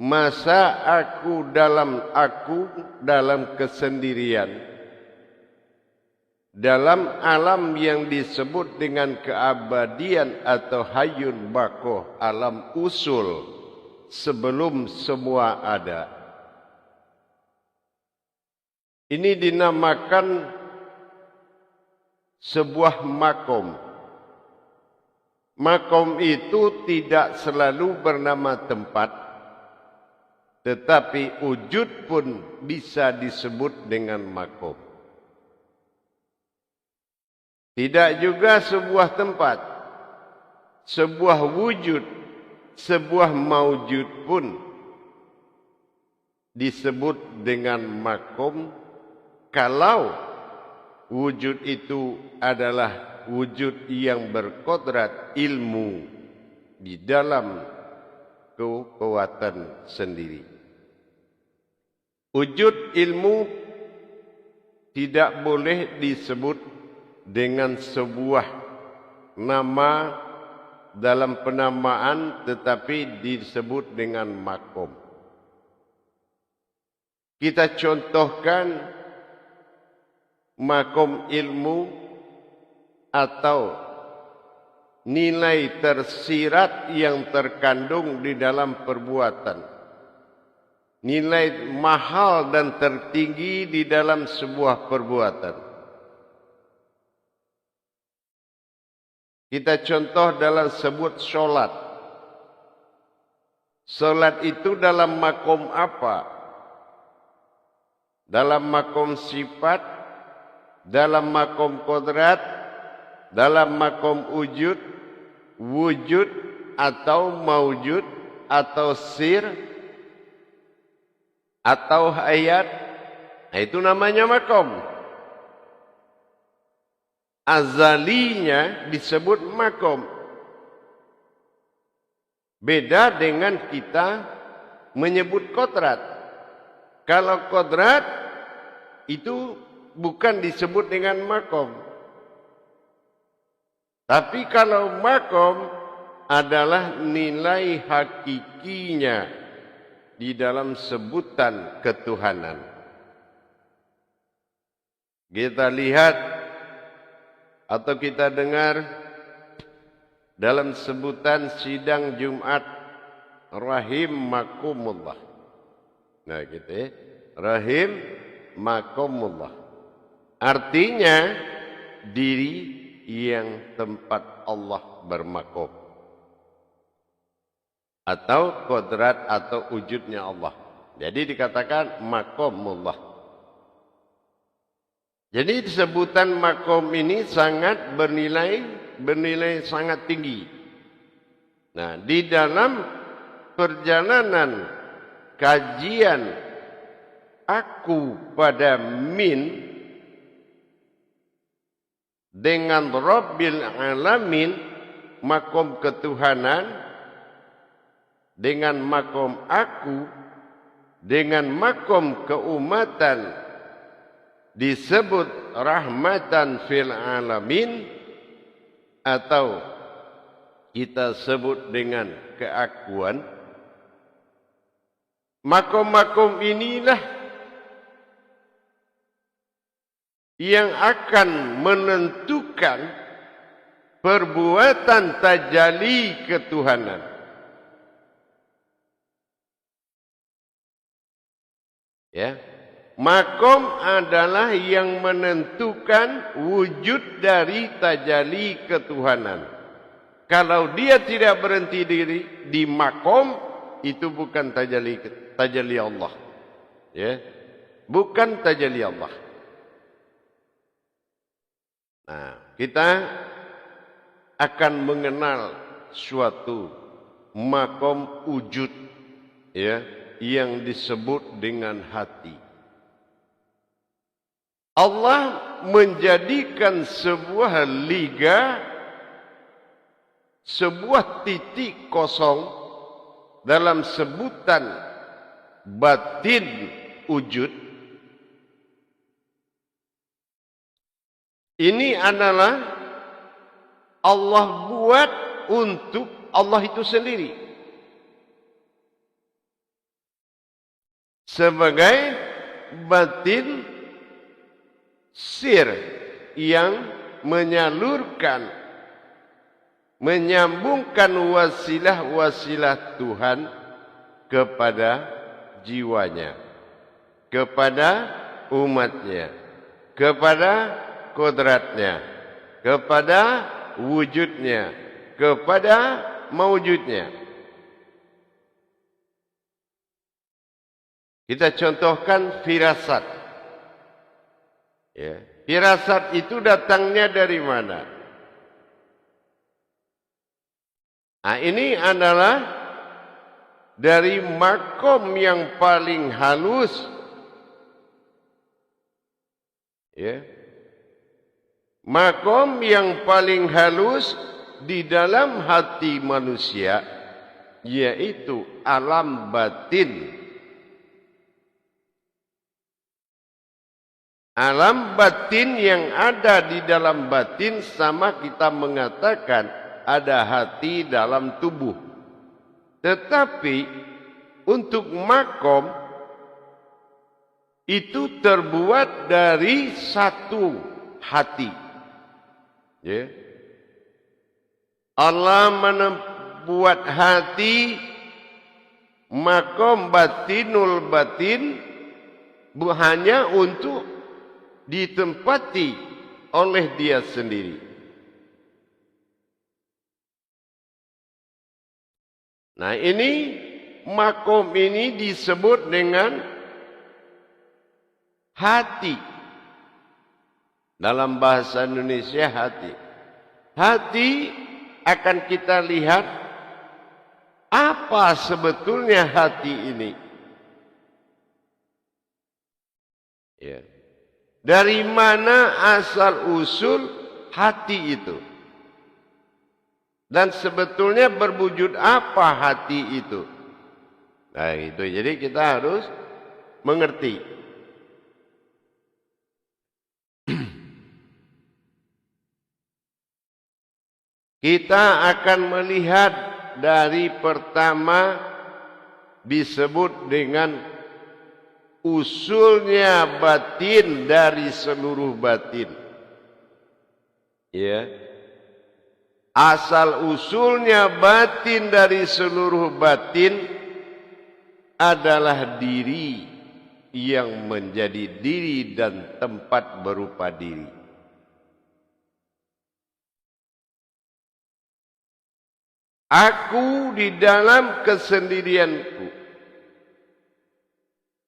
Masa aku dalam kesendirian, dalam alam yang disebut dengan keabadian atau hayyun baqo, alam usul sebelum semua ada. Ini dinamakan sebuah makom. Makom itu tidak selalu bernama tempat, tetapi wujud pun bisa disebut dengan makom. Tidak juga sebuah tempat, sebuah wujud, sebuah maujud pun disebut dengan makom kalau wujud itu adalah wujud yang berkodrat ilmu di dalam kekuatan sendiri. Wujud ilmu tidak boleh disebut dengan sebuah nama dalam penamaan, tetapi disebut dengan makom. Kita contohkan makom ilmu atau nilai tersirat yang terkandung di dalam perbuatan, nilai mahal dan tertinggi di dalam sebuah perbuatan. Kita contoh dalam sebut solat. Solat itu dalam makom apa? Dalam makom sifat, dalam makom kodrat, dalam makom wujud, atau maujud, atau sir, atau hayat. Nah, itu namanya makom. Azalinya disebut makom. Beda dengan kita menyebut kodrat. Kalau kodrat itu bukan disebut dengan makom. Tapi kalau makom adalah nilai hakikinya di dalam sebutan ketuhanan. Kita lihat atau kita dengar dalam sebutan sidang Jumat rahimakumullah. Nah gitu ya. Rahimakumullah. Artinya diri yang tempat Allah bermakom. Atau kodrat atau wujudnya Allah. Jadi dikatakan makomullah. Jadi sebutan makom ini sangat bernilai sangat tinggi. Nah, di dalam perjalanan kajian aku pada min dengan Rabbil Alamin, makom ketuhanan, dengan makom aku, dengan makom keumatan, disebut rahmatan fil alamin, atau kita sebut dengan keakuan. Makom-makom inilah yang akan menentukan perbuatan tajalli ketuhanan. Ya. Makom adalah yang menentukan wujud dari tajalli ketuhanan. Kalau dia tidak berhenti diri di makom, itu bukan tajalli Allah. Ya. Bukan tajalli Allah. Nah, kita akan mengenal suatu makom wujud, ya, yang disebut dengan hati. Allah menjadikan sebuah liga, sebuah titik kosong dalam sebutan batin wujud. Ini adalah Allah buat untuk Allah itu sendiri. sebagai batin sir yang menyalurkan, menyambungkan wasilah-wasilah Tuhan kepada jiwanya, kepada umatnya, kepada kodratnya, kepada wujudnya, kepada maujudnya. Kita contohkan firasat. Ya. Firasat itu datangnya dari mana? Nah, ini adalah dari makom yang paling halus. Ya. Makom yang paling halus di dalam hati manusia, yaitu alam batin. Alam batin yang ada di dalam batin sama kita mengatakan ada hati dalam tubuh. Tetapi untuk makom itu terbuat dari satu hati. Ya. Allah membuat hati makom batinul batin hanya untuk ditempati oleh dia sendiri. Nah, ini makom ini disebut dengan hati. Dalam bahasa Indonesia hati. Hati akan kita lihat apa sebetulnya hati ini. Ya. Dari mana asal usul hati itu? Dan sebetulnya berwujud apa hati itu? Nah itu, jadi kita harus mengerti. Kita akan melihat dari pertama disebut dengan usulnya batin dari seluruh batin. Ya. Asal usulnya batin dari seluruh batin adalah diri yang menjadi diri dan tempat berupa diri. Aku di dalam kesendirianku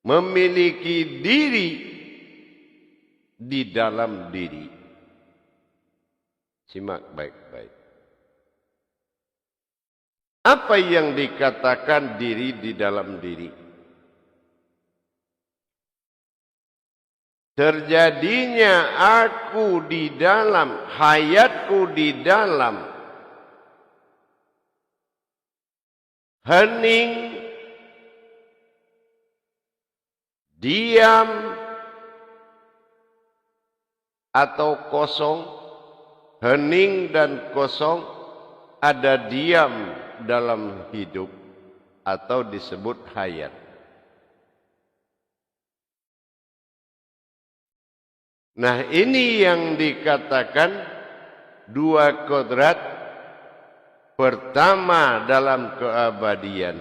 memiliki diri di dalam diri. Simak baik-baik. Apa yang dikatakan diri di dalam diri? Terjadinya aku di dalam, hayatku di dalam, hening, diam atau kosong, hening dan kosong, ada diam dalam hidup atau disebut hayat. Nah, ini yang dikatakan dua kodrat. Pertama dalam keabadian,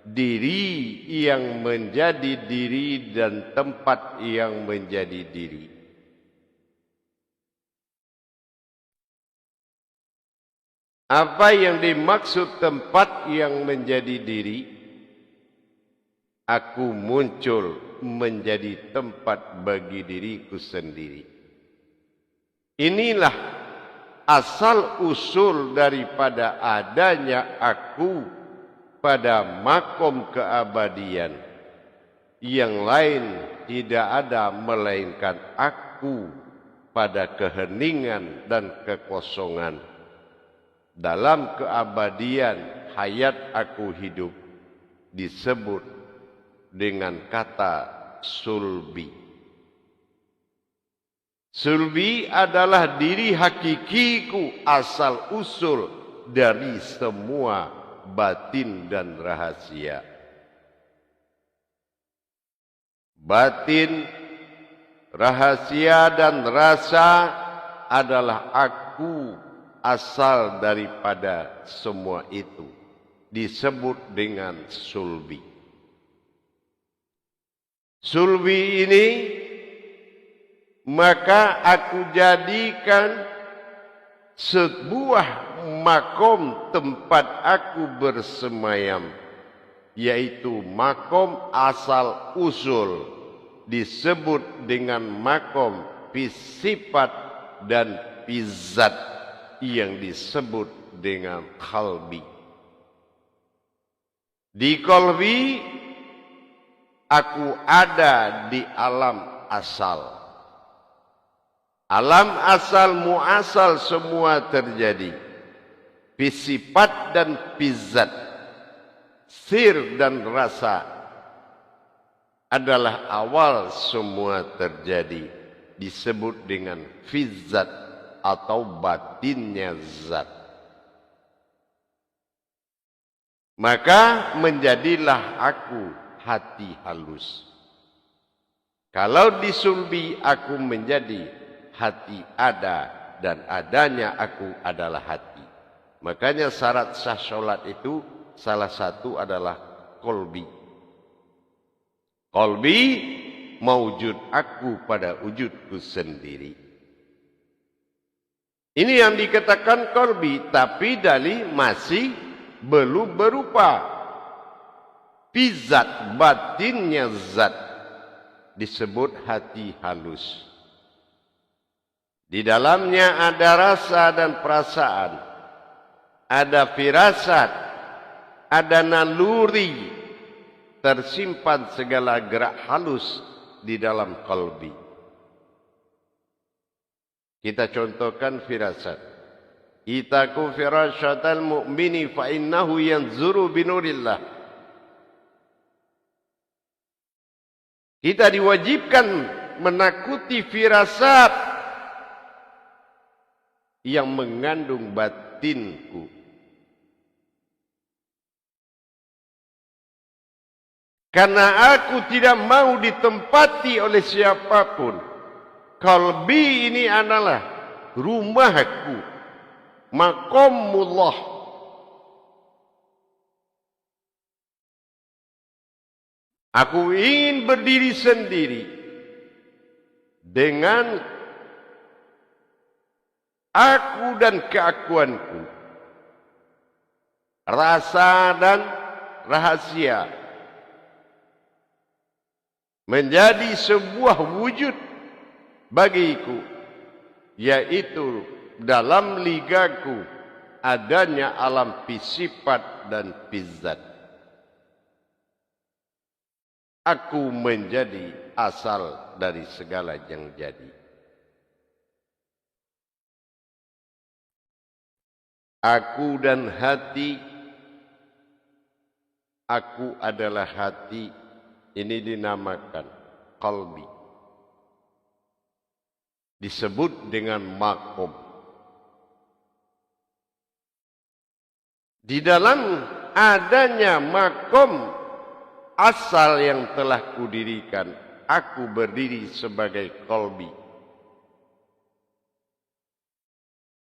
diri yang menjadi diri dan tempat yang menjadi diri. Apa yang dimaksud tempat yang menjadi diri? Aku muncul menjadi tempat bagi diriku sendiri. Inilah asal usul daripada adanya aku pada makom keabadian. Yang lain tidak ada melainkan aku pada keheningan dan kekosongan. Dalam keabadian hayat aku hidup disebut dengan kata sulbi. Sulbi adalah diri hakikiku, asal usul dari semua batin dan rahasia. batin, rahasia dan rasa adalah aku, asal daripada semua itu. Disebut dengan sulbi. Sulbi ini maka aku jadikan sebuah makom tempat aku bersemayam, yaitu makom asal usul, disebut dengan makom fisifat dan fizat yang disebut dengan qalbi. Di qalbi aku ada di alam asal. Alam asal muasal semua terjadi. Fisifat dan fizat, sir dan rasa adalah awal semua terjadi. Disebut dengan fizat atau batinnya zat. Maka menjadilah aku hati halus. Kalau disulbi aku menjadi hati ada, dan adanya aku adalah hati. Makanya syarat sah sholat itu salah satu adalah qalbi. Qalbi maujud aku pada wujudku sendiri. Ini yang dikatakan qalbi, tapi dalih masih belum berupa. Fizat, batinnya zat, disebut hati halus. Di dalamnya ada rasa dan perasaan, ada firasat, ada naluri, tersimpan segala gerak halus di dalam qalbi. Kita contohkan firasat. Itaku firasyatal mu'mini fa innahu yanzuru binurillah. Kita diwajibkan menakuti firasat yang mengandung batinku. Karena aku tidak mau ditempati oleh siapapun. Qalbi ini adalah rumahku, maqamullah. Aku ingin berdiri sendiri dengan aku dan keakuanku, rasa dan rahasia, menjadi sebuah wujud bagiku, yaitu dalam ligaku adanya alam fisifat dan fizat. Aku menjadi asal dari segala yang jadi. Aku dan hati, aku adalah hati, ini dinamakan qalbi. Disebut dengan makom. Di dalam adanya makom asal yang telah kudirikan, aku berdiri sebagai qalbi.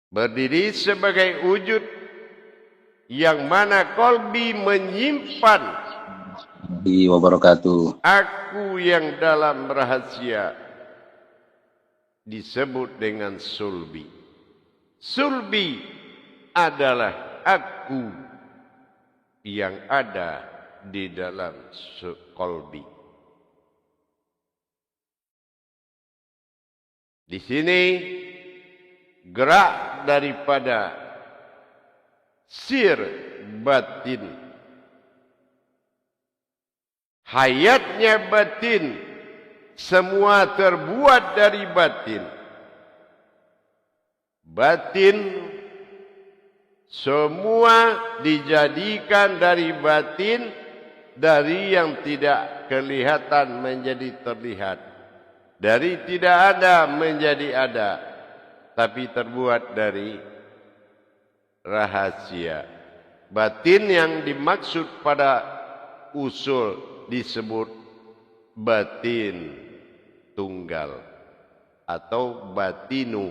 Berdiri sebagai wujud yang mana qalbi menyimpan wabarakatuh. Aku yang dalam rahasia disebut dengan sulbi. Sulbi adalah aku yang ada di dalam qalbi. Di sini gerak daripada sir batin, hayatnya batin, semua terbuat dari batin. Batin semua dijadikan dari batin, dari yang tidak kelihatan menjadi terlihat, dari tidak ada menjadi ada, tapi terbuat dari rahasia. Batin yang dimaksud pada usul disebut batin tunggal atau batinu.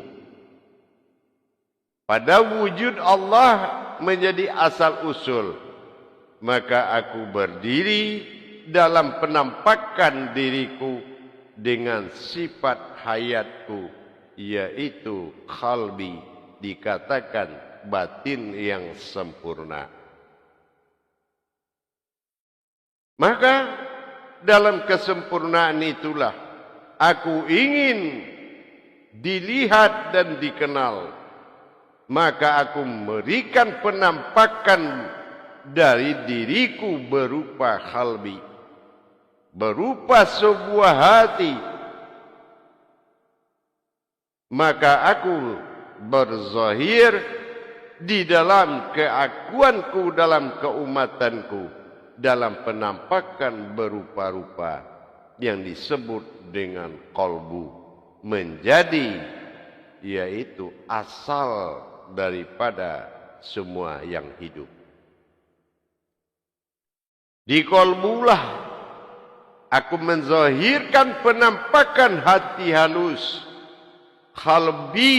Pada wujud Allah menjadi asal usul, maka aku berdiri dalam penampakan diriku dengan sifat hayatku, yaitu qalbi, dikatakan batin yang sempurna. Maka dalam kesempurnaan itulah aku ingin dilihat dan dikenal. Maka aku memberikan penampakan dari diriku berupa qalbi, berupa sebuah hati. Maka aku berzahir di dalam keakuanku, dalam keumatanku, dalam penampakan berupa-rupa yang disebut dengan qalbu, menjadi yaitu asal daripada semua yang hidup. Di qalbulah aku menzahirkan penampakan hati halus, qalbi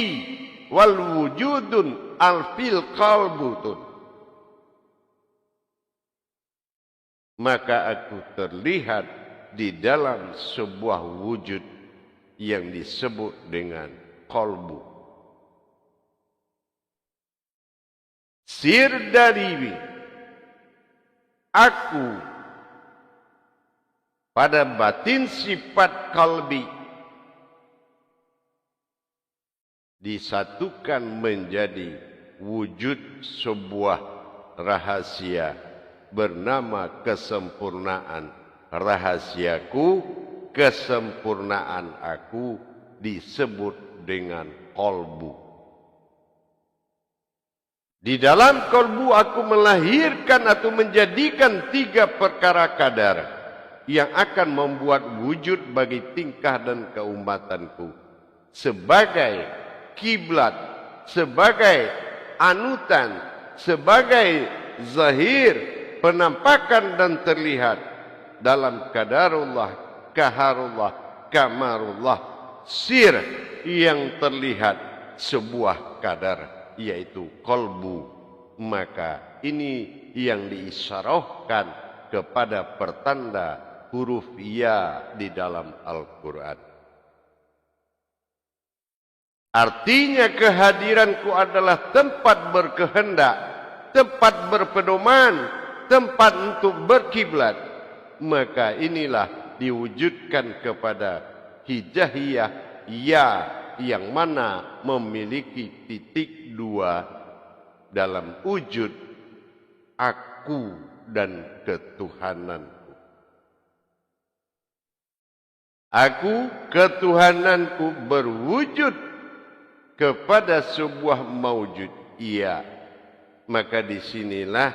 wal wujudun alfil qalbutun. Maka aku terlihat di dalam sebuah wujud yang disebut dengan qalbu. Sir dari aku pada batin sifat qalbi disatukan menjadi wujud sebuah rahasia bernama kesempurnaan. Rahasiaku, kesempurnaan aku disebut dengan qalbu. Di dalam qalbu aku melahirkan atau menjadikan 3 perkara kadar yang akan membuat wujud bagi tingkah dan keumatanku sebagai kiblat, sebagai anutan, sebagai zahir, penampakan dan terlihat dalam kadarullah, kaharullah, kamarullah, sir yang terlihat sebuah kadar, yaitu qalbu. Maka ini yang diisyarahkan kepada pertanda huruf ya di dalam Al-Quran. Artinya kehadiranku adalah tempat berkehendak, tempat berpedoman, tempat untuk berkiblat. Maka inilah diwujudkan kepada hijahiyah ya, yang mana memiliki titik 2 dalam wujud aku dan ketuhananku. Aku, ketuhananku berwujud kepada sebuah maujud, iya. Maka disinilah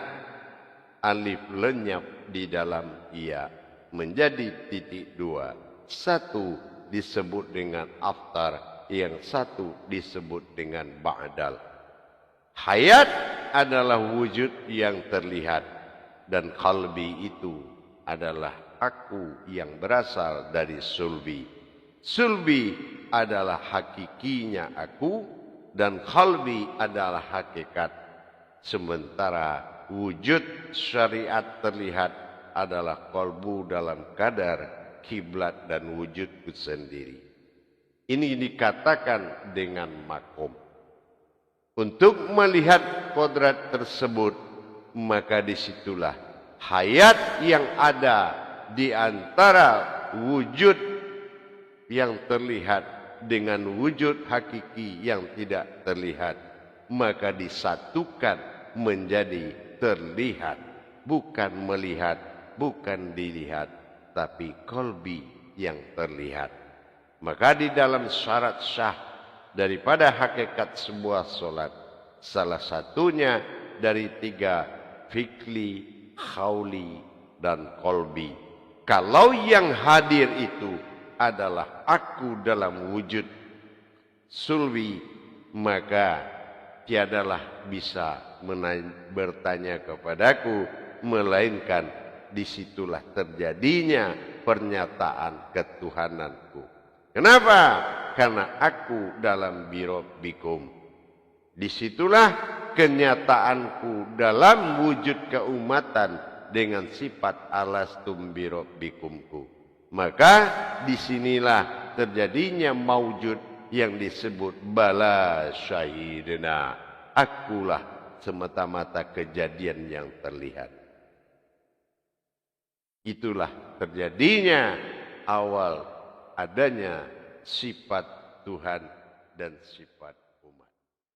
alif lenyap di dalam iya menjadi titik 2. Satu disebut dengan aftar, yang satu disebut dengan ba'dal. Hayat adalah wujud yang terlihat, dan qalbi itu adalah aku yang berasal dari sulbi. Sulbi adalah hakikinya aku, dan qalbi adalah hakikat. Sementara wujud syariat terlihat adalah qalbu dalam kadar kiblat dan wujudku sendiri. Ini dikatakan dengan makom. Untuk melihat kodrat tersebut, maka disitulah hayat yang ada di antara wujud yang terlihat dengan wujud hakiki yang tidak terlihat, maka disatukan menjadi terlihat, bukan melihat, bukan dilihat, tapi qalbi yang terlihat. Maka di dalam syarat syah daripada hakikat sebuah solat, salah satunya dari 3, fikli, khawli, dan qalbi. Kalau yang hadir itu adalah aku dalam wujud sulwi, maka tiadalah bisa bertanya kepadaku, melainkan disitulah terjadinya pernyataan ketuhananku. Kenapa? Karena aku dalam birobbikum. Disitulah kenyataanku dalam wujud keumatan dengan sifat alastum birobbikumku. Maka disinilah terjadinya maujud yang disebut bala syahidna. Akulah semata-mata kejadian yang terlihat. Itulah terjadinya awal adanya sifat Tuhan dan sifat